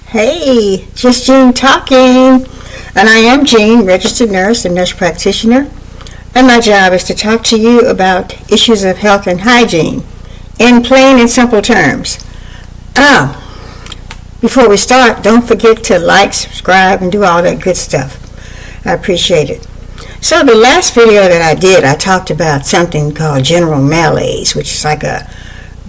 Hey, just Jean talking. And I am Jean, registered nurse and nurse practitioner. And my job is to talk to you about issues of health and hygiene in plain and simple terms. Before we start, don't forget to like, subscribe, and do all that good stuff. I appreciate it. So the last video that I did, I talked about something called general malaise, which is like a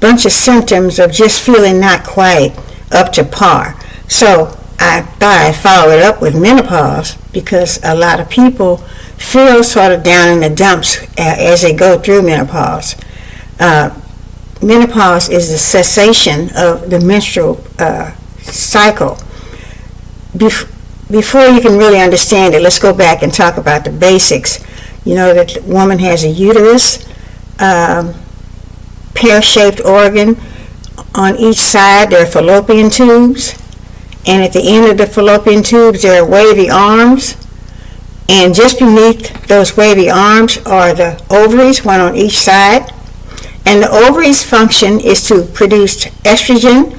bunch of symptoms of just feeling not quite up to par. So I thought I'd follow it up with menopause because a lot of people feel sort of down in the dumps as they go through menopause. Menopause is the cessation of the menstrual cycle. Before you can really understand it, let's go back and talk about the basics. You know that the woman has a uterus, pear-shaped organ. On each side there are fallopian tubes, and at the end of the fallopian tubes there are wavy arms, and just beneath those wavy arms are the ovaries, one on each side. And the ovaries' function is to produce estrogen,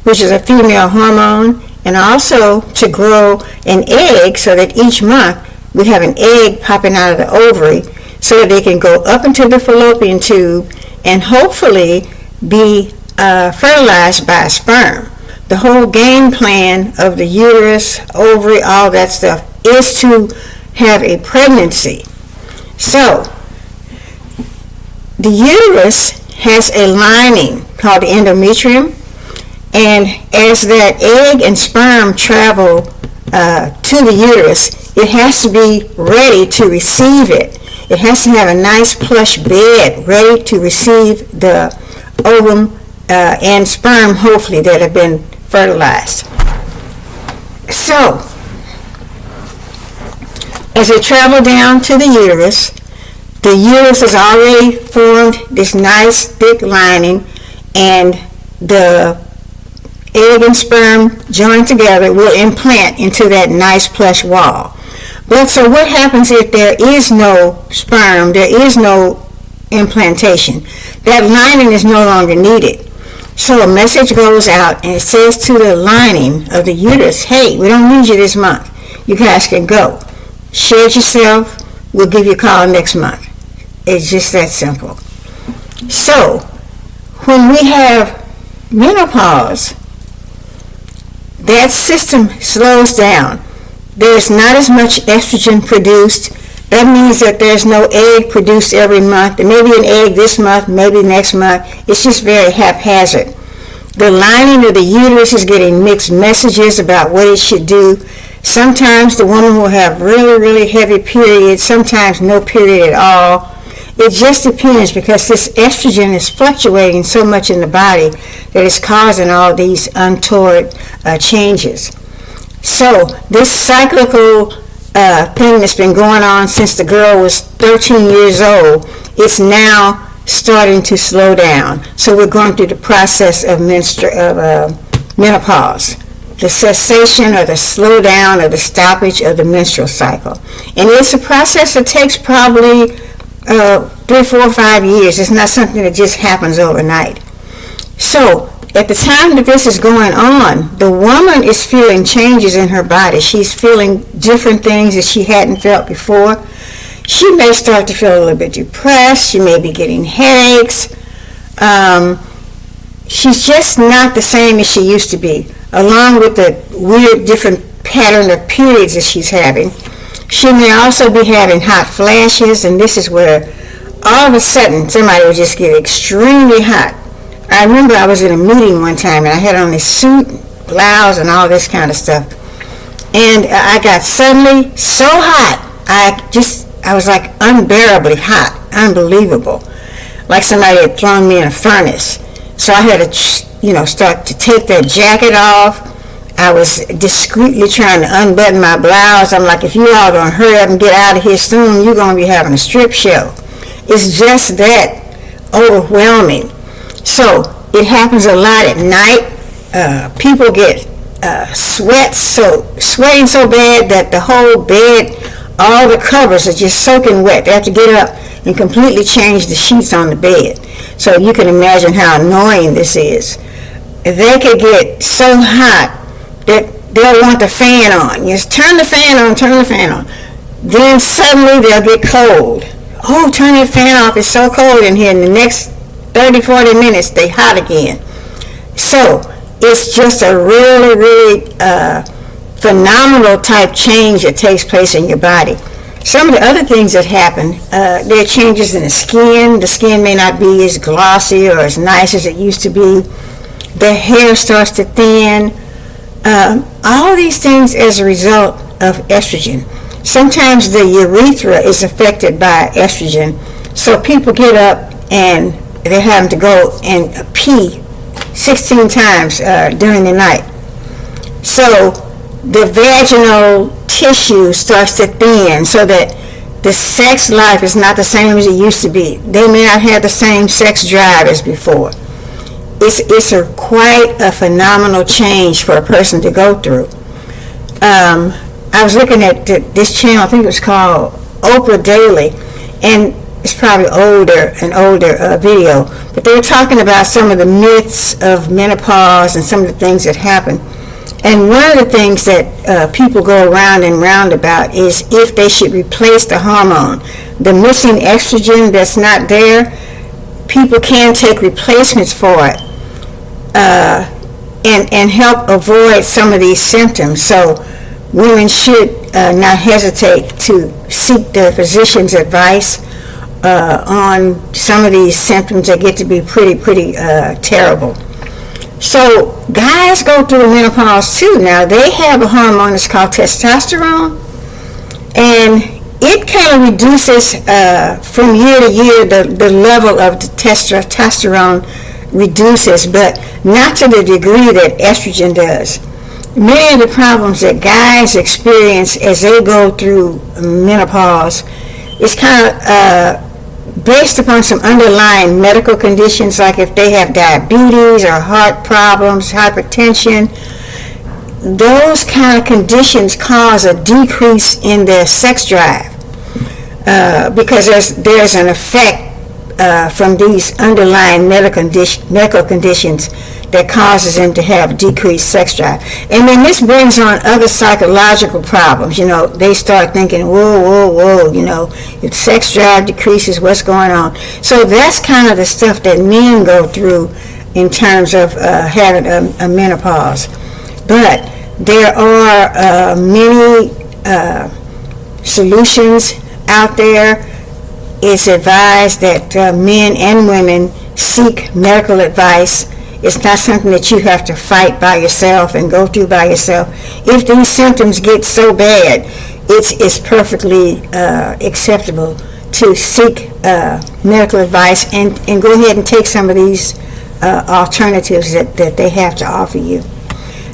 which is a female hormone, and also to grow an egg so that each month we have an egg popping out of the ovary so that they can go up into the fallopian tube and hopefully be fertilized by a sperm. The whole game plan of the uterus, ovary, all that stuff is to have a pregnancy. So the uterus has a lining called the endometrium, and as that egg and sperm travel to the uterus, it has to be ready to receive it. It has to have a nice plush bed ready to receive the ovum and sperm, hopefully, that have been fertilized. So, as they travel down to the uterus has already formed this nice thick lining, and the egg and sperm joined together will implant into that nice plush wall. But so what happens if there is no sperm, there is no implantation? That lining is no longer needed. So a message goes out and it says to the lining of the uterus, hey, we don't need you this month. You guys can go. Shed yourself, we'll give you a call next month. It's just that simple. So when we have menopause, that system slows down. There's not as much estrogen produced. That means that there's no egg produced every month. There may be an egg this month, maybe next month. It's just very haphazard. The lining of the uterus is getting mixed messages about what it should do. Sometimes the woman will have really, really heavy periods, sometimes no period at all. It just depends, because this estrogen is fluctuating so much in the body that it's causing all these untoward changes. So this cyclical thing that's been going on since the girl was 13 years old, it's now starting to slow down. So we're going through the process of menopause, the cessation or the slowdown or the stoppage of the menstrual cycle. And it's a process that takes probably 3, 4, 5 years. It's not something that just happens overnight. So at the time that this is going on, the woman is feeling changes in her body. She's feeling different things that she hadn't felt before. She may start to feel a little bit depressed. She may be getting headaches. She's just not the same as she used to be, along with the weird different pattern of periods that she's having. She may also be having hot flashes, and this is where all of a sudden somebody will just get extremely hot. I remember I was in a meeting one time and I had on this suit, blouse, and all this kind of stuff. And I got suddenly so hot. I was like unbearably hot, unbelievable. Like somebody had thrown me in a furnace. So I had to, start to take that jacket off. I was discreetly trying to unbutton my blouse. I'm like, if you all don't hurry up and get out of here soon, you're going to be having a strip show. It's just that overwhelming. So it happens a lot at night. People get sweating so bad that the whole bed, all the covers are just soaking wet. They have to get up and completely change the sheets on the bed. So you can imagine how annoying this is. They could get so hot they'll want the fan on. Just turn the fan on, turn the fan on. Then suddenly they'll get cold. Oh, turn that fan off, it's so cold in here. In the next 30, 40 minutes, they hot again. So it's just a really, really phenomenal type change that takes place in your body. Some of the other things that happen, there are changes in the skin. The skin may not be as glossy or as nice as it used to be. The hair starts to thin. All these things as a result of estrogen. Sometimes the urethra is affected by estrogen. So people get up and they're having to go and pee 16 times during the night. So the vaginal tissue starts to thin so that the sex life is not the same as it used to be. They may not have the same sex drive as before. It's quite a phenomenal change for a person to go through. I was looking at this channel, I think it was called Oprah Daily, and it's probably an older video, but they were talking about some of the myths of menopause and some of the things that happen. And one of the things that people go around and round about is if they should replace the hormone. The missing estrogen that's not there, people can take replacements for it and help avoid some of these symptoms. So women should not hesitate to seek the physician's advice on some of these symptoms that get to be pretty terrible. So guys go through menopause too. Now they have a hormone that's called testosterone, and it kind of reduces from year to year. The level of the testosterone reduces, but not to the degree that estrogen does. Many of the problems that guys experience as they go through menopause is kind of based upon some underlying medical conditions, like if they have diabetes or heart problems, hypertension. Those kind of conditions cause a decrease in their sex drive because there's an effect from these underlying medical conditions that causes them to have decreased sex drive. And then this brings on other psychological problems. They start thinking, whoa, if sex drive decreases, what's going on? So that's kind of the stuff that men go through in terms of having a menopause. But there are many solutions out there. It's advised that men and women seek medical advice. It's not something that you have to fight by yourself and go through by yourself. If these symptoms get so bad, it's perfectly acceptable to seek medical advice and go ahead and take some of these alternatives that they have to offer you.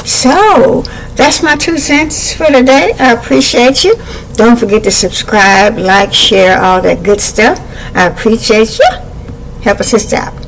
So that's my 2 cents for today. I appreciate you. Don't forget to subscribe, like, share, all that good stuff. I appreciate you. Help a sister out.